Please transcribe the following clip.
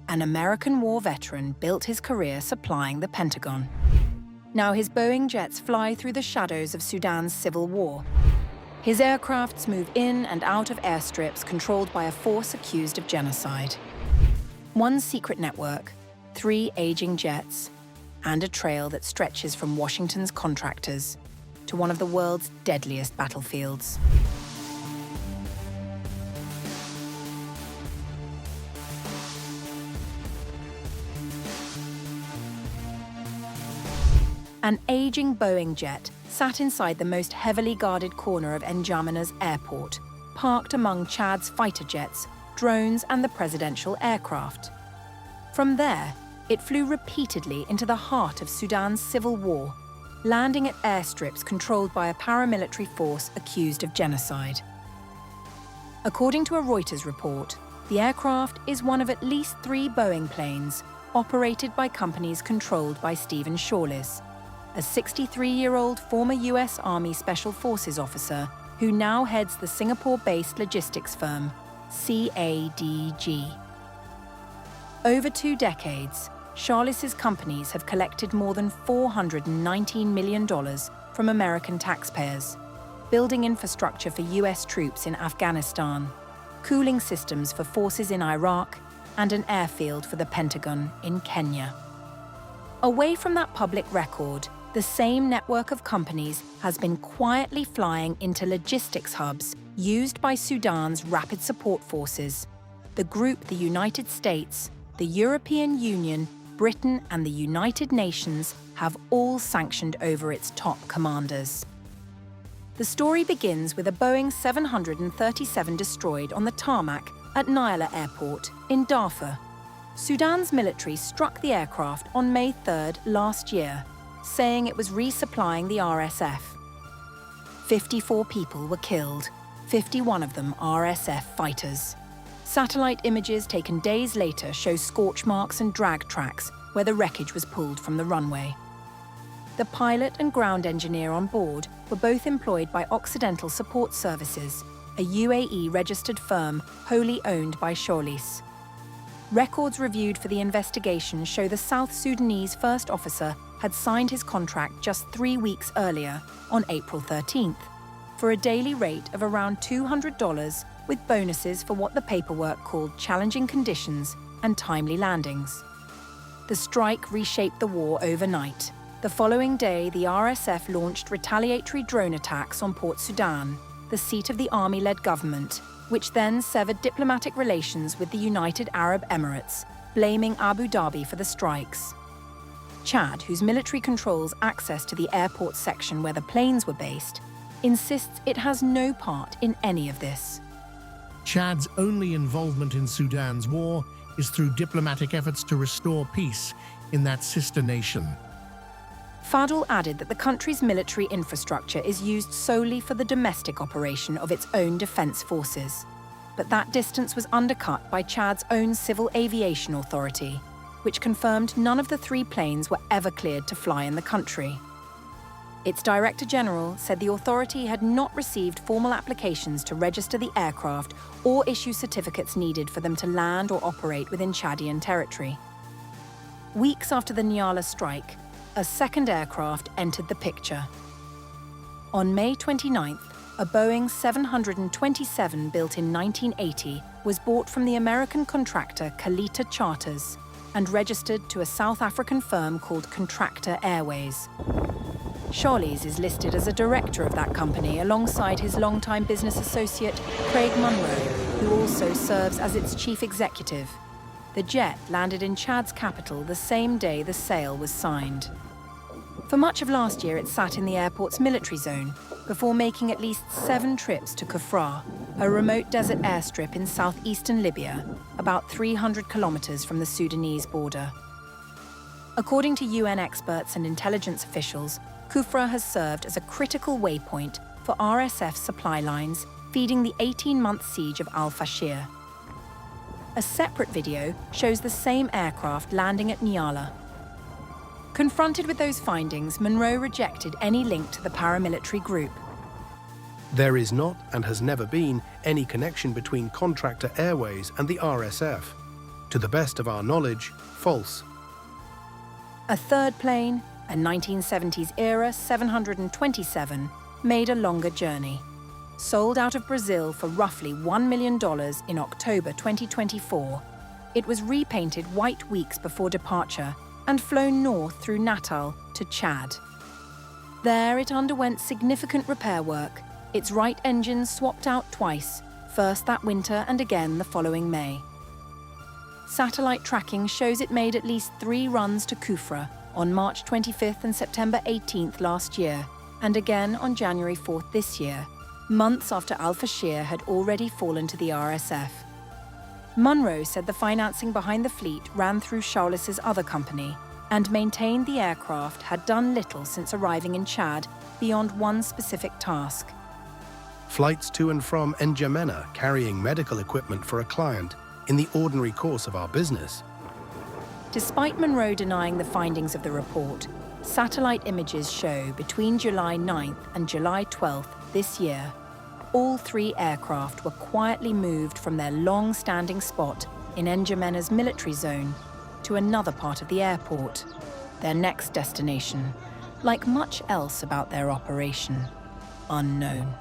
an American war veteran built his career supplying the Pentagon. Now his Boeing jets fly through the shadows of Sudan's civil war. His aircrafts move in and out of airstrips controlled by a force accused of genocide. One secret network, 3 aging jets, and a trail that stretches from Washington's contractors to one of the world's deadliest battlefields. An aging Boeing jet sat inside the most heavily guarded corner of N'Djamena's airport, parked among Chad's fighter jets, drones, and the presidential aircraft. From there, it flew repeatedly into the heart of Sudan's civil war, landing at airstrips controlled by a paramilitary force accused of genocide. According to a Reuters report, the aircraft is one of at least 3 Boeing planes operated by companies controlled by Steven Shaulis, a 63-year-old former US Army Special Forces officer who now heads the Singapore-based logistics firm CADG. Over 2 decades, Shaulis's companies have collected more than $419 million from American taxpayers, building infrastructure for US troops in Afghanistan, cooling systems for forces in Iraq, and an airfield for the Pentagon in Kenya. Away from that public record, the same network of companies has been quietly flying into logistics hubs used by Sudan's Rapid Support Forces, the group the United States, the European Union, Britain, and the United Nations have all sanctioned over its top commanders. The story begins with a Boeing 737 destroyed on the tarmac at Nyala Airport in Darfur. Sudan's military struck the aircraft on May 3rd last year, saying it was resupplying the RSF. 54 people were killed, 51 of them RSF fighters. Satellite images taken days later show scorch marks and drag tracks where the wreckage was pulled from the runway. The pilot and ground engineer on board were both employed by Occidental Support Services, a UAE-registered firm wholly owned by Shaulis. Records reviewed for the investigation show the South Sudanese first officer had signed his contract just 3 weeks earlier, on April 13th, for a daily rate of around $200 with bonuses for what the paperwork called challenging conditions and timely landings. The strike reshaped the war overnight. The following day, the RSF launched retaliatory drone attacks on Port Sudan, the seat of the army-led government, which then severed diplomatic relations with the United Arab Emirates, blaming Abu Dhabi for the strikes. Chad, whose military controls access to the airport section where the planes were based, insists it has no part in any of this. Chad's only involvement in Sudan's war is through diplomatic efforts to restore peace in that sister nation. Fadl added that the country's military infrastructure is used solely for the domestic operation of its own defense forces. But that distance was undercut by Chad's own Civil Aviation Authority, which confirmed none of the 3 planes were ever cleared to fly in the country. Its Director General said the authority had not received formal applications to register the aircraft or issue certificates needed for them to land or operate within Chadian territory. Weeks after the Nyala strike, a second aircraft entered the picture. On May 29th, a Boeing 727 built in 1980 was bought from the American contractor Kalita Charters and registered to a South African firm called Contractor Airways. Shaulis is listed as a director of that company alongside his longtime business associate, Craig Munro, who also serves as its chief executive. The jet landed in Chad's capital the same day the sale was signed. For much of last year, it sat in the airport's military zone before making at least 7 trips to Kufra, a remote desert airstrip in southeastern Libya, about 300 kilometers from the Sudanese border. According to UN experts and intelligence officials, Kufra has served as a critical waypoint for RSF supply lines feeding the 18-month siege of al-Fashir. A separate video shows the same aircraft landing at Nyala. Confronted with those findings, Munro rejected any link to the paramilitary group. There is not, and has never been, any connection between Contractor Airways and the RSF. To the best of our knowledge, false. A third plane, a 1970s-era 727, made a longer journey. Sold out of Brazil for roughly $1 million in October 2024, it was repainted white weeks before departure and flown north through Natal to Chad. There it underwent significant repair work, its right engine swapped out twice, first that winter and again the following May. Satellite tracking shows it made at least 3 runs to Kufra on March 25th and September 18th last year, and again on January 4th this year, months after Al-Fashir had already fallen to the RSF. Munro said the financing behind the fleet ran through Shaulis' other company and maintained the aircraft had done little since arriving in Chad beyond one specific task. Flights to and from N'Djamena carrying medical equipment for a client in the ordinary course of our business. Despite Munro denying the findings of the report, satellite images show between July 9th and July 12th this year, all 3 aircraft were quietly moved from their long-standing spot in N'Djamena's military zone to another part of the airport, their next destination, like much else about their operation, unknown.